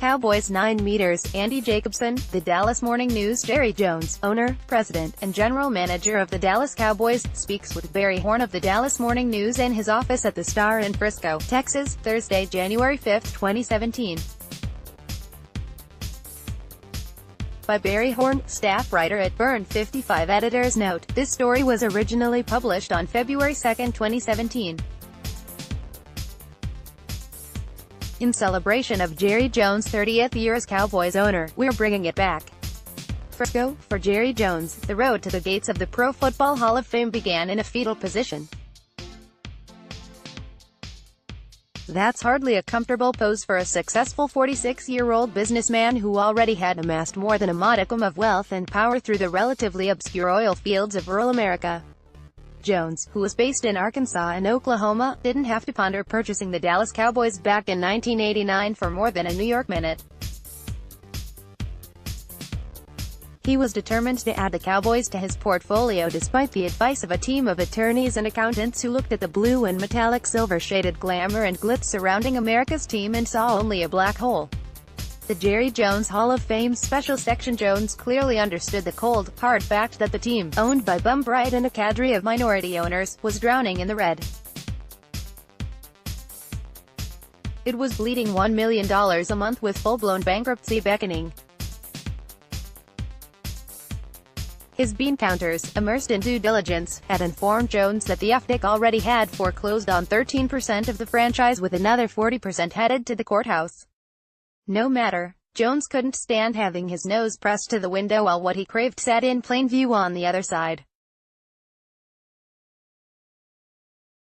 Cowboys 9 meters, Andy Jacobsohn, the Dallas Morning News' Jerry Jones, owner, president, and general manager of the Dallas Cowboys, speaks with Barry Horn of the Dallas Morning News in his office at the Star in Frisco, Texas, Thursday, January 5, 2017. By Barry Horn, staff writer at Burn 55. Editor's note: this story was originally published on February 2, 2017. In celebration of Jerry Jones' 30th year as Cowboys owner, we're bringing it back. Frisco for Jerry Jones. The road to the gates of the Pro Football Hall of Fame began in a fetal position. That's hardly a comfortable pose for a successful 46-year-old businessman who already had amassed more than a modicum of wealth and power through the relatively obscure oil fields of rural America. Jones, who was based in Arkansas and Oklahoma, didn't have to ponder purchasing the Dallas Cowboys back in 1989 for more than a New York minute. He was determined to add the Cowboys to his portfolio despite the advice of a team of attorneys and accountants who looked at the blue and metallic silver-shaded glamour and glitz surrounding America's team and saw only a black hole. The Jerry Jones Hall of Fame Special Section. Jones clearly understood the cold, hard fact that the team, owned by Bum Bright and a cadre of minority owners, was drowning in the red. It was bleeding $1 million a month with full-blown bankruptcy beckoning. His bean counters, immersed in due diligence, had informed Jones that the FDIC already had foreclosed on 13% of the franchise, with another 40% headed to the courthouse. No matter. Jones couldn't stand having his nose pressed to the window while what he craved sat in plain view on the other side.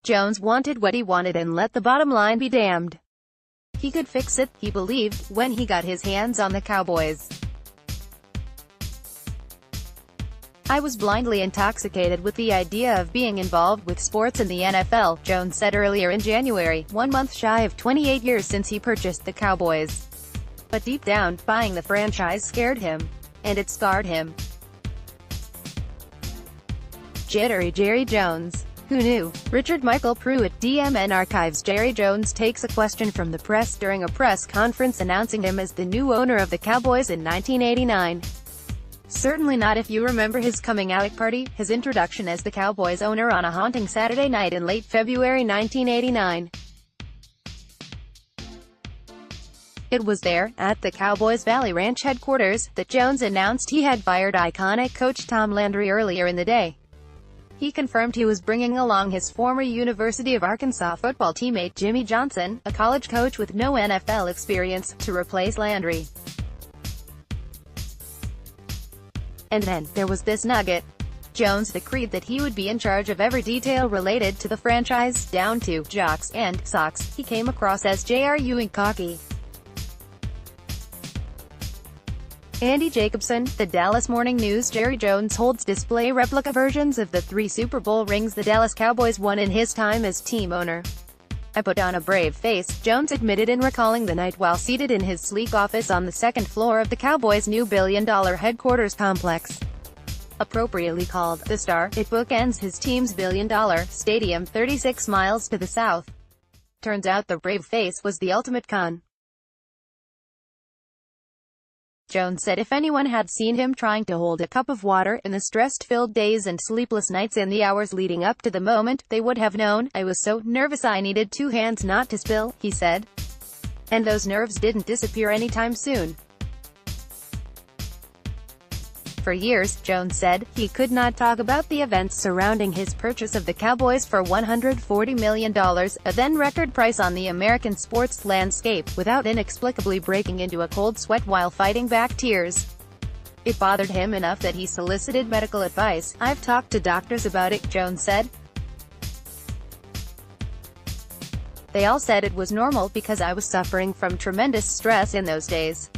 Jones wanted what he wanted and let the bottom line be damned. He could fix it, he believed, when he got his hands on the Cowboys. I was blindly intoxicated with the idea of being involved with sports in the NFL, Jones said earlier in January, 1 month shy of 28 years since he purchased the Cowboys. But deep down, buying the franchise scared him. And it scarred him. Jittery Jerry Jones. Who knew? Richard Michael Pruitt, DMN Archives. Jerry Jones takes a question from the press during a press conference announcing him as the new owner of the Cowboys in 1989. Certainly not if you remember his coming-out party, his introduction as the Cowboys owner on a haunting Saturday night in late February 1989. It was there, at the Cowboys Valley Ranch headquarters, that Jones announced he had fired iconic coach Tom Landry earlier in the day. He confirmed he was bringing along his former University of Arkansas football teammate Jimmy Johnson, a college coach with no NFL experience, to replace Landry. And then, there was this nugget. Jones decreed that he would be in charge of every detail related to the franchise, down to jocks and socks. He came across as JRU cocky. Andy Jacobsohn, the Dallas Morning News. Jerry Jones holds display replica versions of the 3 Super Bowl rings the Dallas Cowboys won in his time as team owner. I put on a brave face, Jones admitted in recalling the night while seated in his sleek office on the second floor of the Cowboys' new billion-dollar headquarters complex. Appropriately called the Star, it bookends his team's billion-dollar stadium 36 miles to the south. Turns out the brave face was the ultimate con. Jones said if anyone had seen him trying to hold a cup of water in the stress-filled days and sleepless nights in the hours leading up to the moment, they would have known. I was so nervous I needed 2 hands not to spill, he said. And those nerves didn't disappear anytime soon. For years, Jones said, he could not talk about the events surrounding his purchase of the Cowboys for $140 million, a then-record price on the American sports landscape, without inexplicably breaking into a cold sweat while fighting back tears. It bothered him enough that he solicited medical advice. I've talked to doctors about it, Jones said. They all said it was normal because I was suffering from tremendous stress in those days.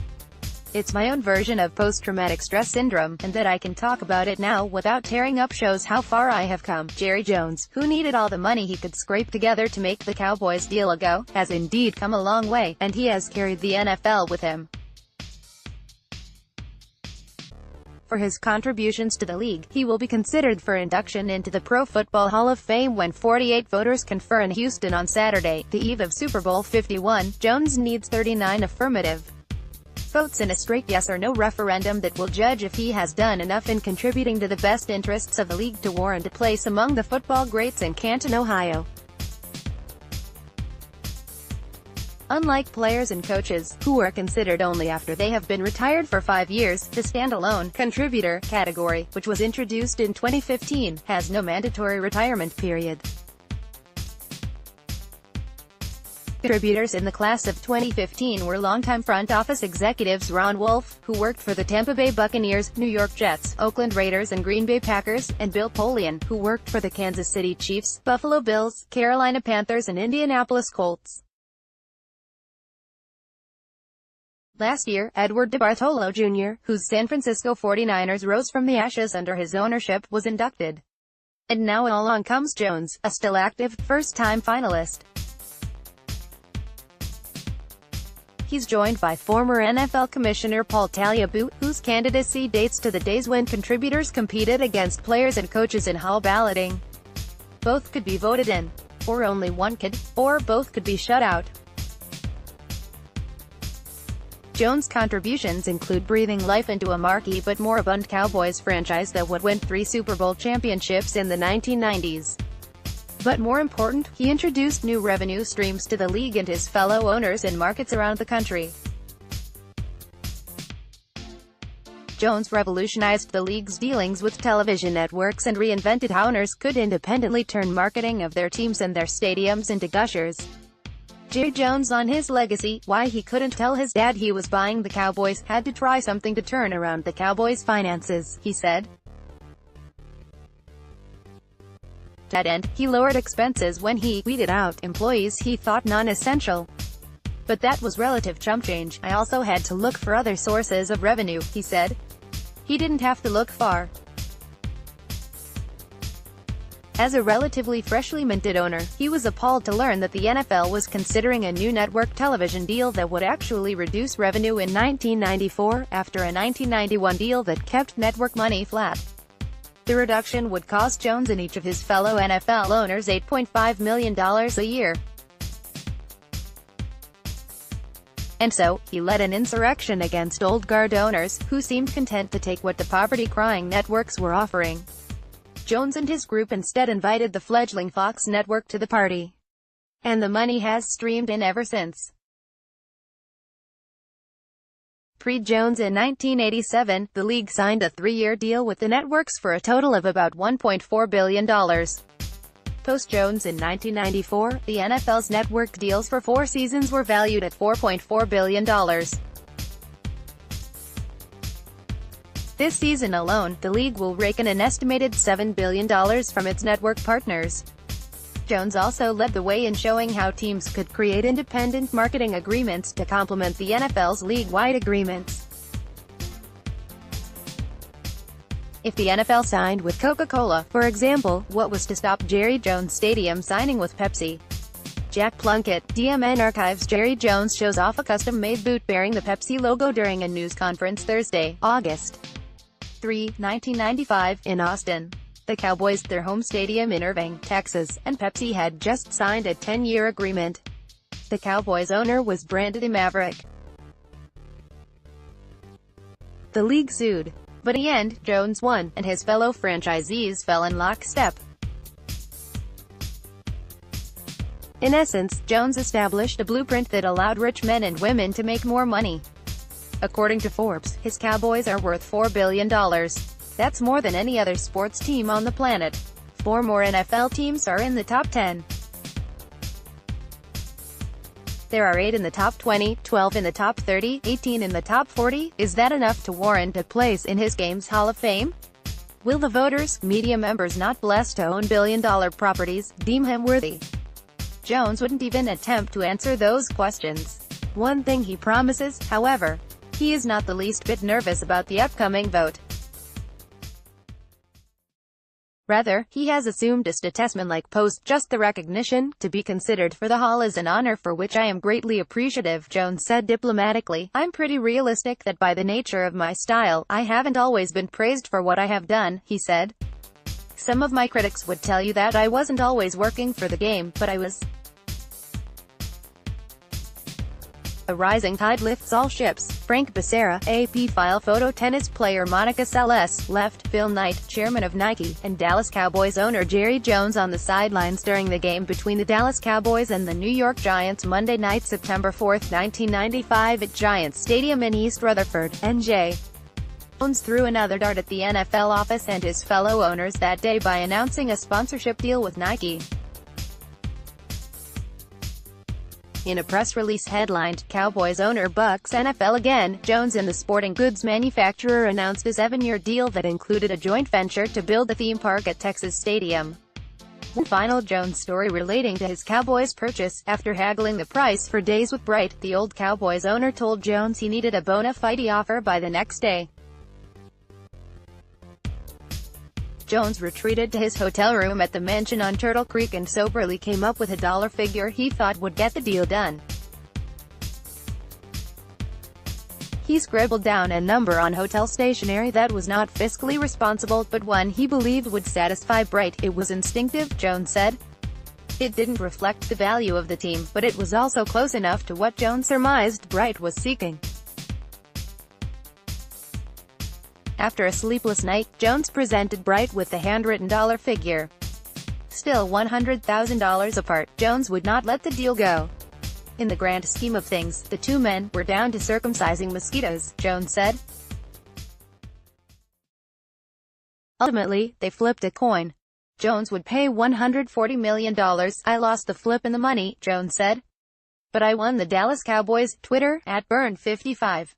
It's my own version of post-traumatic stress syndrome, and that I can talk about it now without tearing up shows how far I have come. Jerry Jones, who needed all the money he could scrape together to make the Cowboys deal a go, has indeed come a long way, and he has carried the NFL with him. For his contributions to the league, he will be considered for induction into the Pro Football Hall of Fame when 48 voters confer in Houston on Saturday, the eve of Super Bowl 51. Jones needs 39 affirmative votes in a straight yes or no referendum that will judge if he has done enough in contributing to the best interests of the league to warrant a place among the football greats in Canton, Ohio. Unlike players and coaches, who are considered only after they have been retired for 5 years, the standalone contributor category, which was introduced in 2015, has no mandatory retirement period. Contributors in the class of 2015 were longtime front office executives Ron Wolf, who worked for the Tampa Bay Buccaneers, New York Jets, Oakland Raiders and Green Bay Packers, and Bill Polian, who worked for the Kansas City Chiefs, Buffalo Bills, Carolina Panthers and Indianapolis Colts. Last year, Edward DeBartolo Jr., whose San Francisco 49ers rose from the ashes under his ownership, was inducted. And now along comes Jones, a still active, first-time finalist. He's joined by former NFL Commissioner Paul Tagliabue, whose candidacy dates to the days when contributors competed against players and coaches in hall balloting. Both could be voted in. Or only one could, or both could be shut out. Jones' contributions include breathing life into a marquee but moribund Cowboys franchise that would win 3 Super Bowl championships in the 1990s. But more important, he introduced new revenue streams to the league and his fellow owners in markets around the country. Jones revolutionized the league's dealings with television networks and reinvented how owners could independently turn marketing of their teams and their stadiums into gushers. Jerry Jones on his legacy, why he couldn't tell his dad he was buying the Cowboys, had to try something to turn around the Cowboys' finances, he said. To that end, he lowered expenses when he weeded out employees he thought non-essential. But that was relative chump change. I also had to look for other sources of revenue, he said. He didn't have to look far. As a relatively freshly minted owner, he was appalled to learn that the NFL was considering a new network television deal that would actually reduce revenue in 1994, after a 1991 deal that kept network money flat. The reduction would cost Jones and each of his fellow NFL owners $8.5 million a year. And so, he led an insurrection against old guard owners, who seemed content to take what the poverty-crying networks were offering. Jones and his group instead invited the fledgling Fox network to the party. And the money has streamed in ever since. Pre-Jones in 1987, the league signed a 3-year deal with the networks for a total of about $1.4 billion. Post-Jones in 1994, the NFL's network deals for 4 seasons were valued at $4.4 billion. This season alone, the league will rake in an estimated $7 billion from its network partners. Jones also led the way in showing how teams could create independent marketing agreements to complement the NFL's league-wide agreements. If the NFL signed with Coca-Cola, for example, what was to stop Jerry Jones Stadium signing with Pepsi? Jack Plunkett, DMN Archives. Jerry Jones shows off a custom-made boot bearing the Pepsi logo during a news conference Thursday, August 3, 1995, in Austin. The Cowboys, their home stadium in Irving, Texas, and Pepsi had just signed a 10-year agreement. The Cowboys owner was branded a Maverick. The league sued. But in the end, Jones won, and his fellow franchisees fell in lockstep. In essence, Jones established a blueprint that allowed rich men and women to make more money. According to Forbes, his Cowboys are worth $4 billion. That's more than any other sports team on the planet. 4 more NFL teams are in the top 10. There are 8 in the top 20, 12 in the top 30, 18 in the top 40. Is that enough to warrant a place in his game's Hall of Fame? Will the voters, media members not blessed to own billion-dollar properties, deem him worthy? Jones wouldn't even attempt to answer those questions. One thing he promises, however: he is not the least bit nervous about the upcoming vote. Rather, he has assumed a statesman-like post, just the recognition to be considered for the Hall is an honor for which I am greatly appreciative, Jones said diplomatically. I'm pretty realistic that by the nature of my style, I haven't always been praised for what I have done, he said. Some of my critics would tell you that I wasn't always working for the game, but I was. A rising tide lifts all ships. Frank Becerra, AP file photo. Tennis player Monica Seles left. Phil Knight, chairman of Nike, and Dallas Cowboys owner Jerry Jones on the sidelines during the game between the Dallas Cowboys and the New York Giants Monday night, September 4, 1995 at Giants Stadium in East Rutherford, NJ. Jones threw another dart at the NFL office and his fellow owners that day by announcing a sponsorship deal with Nike. In a press release headlined, Cowboys owner bucks NFL again, Jones and the sporting goods manufacturer announced a 7-year deal that included a joint venture to build a theme park at Texas Stadium. One final Jones story relating to his Cowboys purchase: after haggling the price for days with Bright, the old Cowboys owner told Jones he needed a bona fide offer by the next day. Jones retreated to his hotel room at the mansion on Turtle Creek and soberly came up with a dollar figure he thought would get the deal done. He scribbled down a number on hotel stationery that was not fiscally responsible, but one he believed would satisfy Bright. It was instinctive, Jones said. It didn't reflect the value of the team, but it was also close enough to what Jones surmised Bright was seeking. After a sleepless night, Jones presented Bright with the handwritten dollar figure. Still $100,000 apart, Jones would not let the deal go. In the grand scheme of things, the two men were down to circumcising mosquitoes, Jones said. Ultimately, they flipped a coin. Jones would pay $140 million. I lost the flip and the money, Jones said. But I won the Dallas Cowboys. Twitter, @Burn55.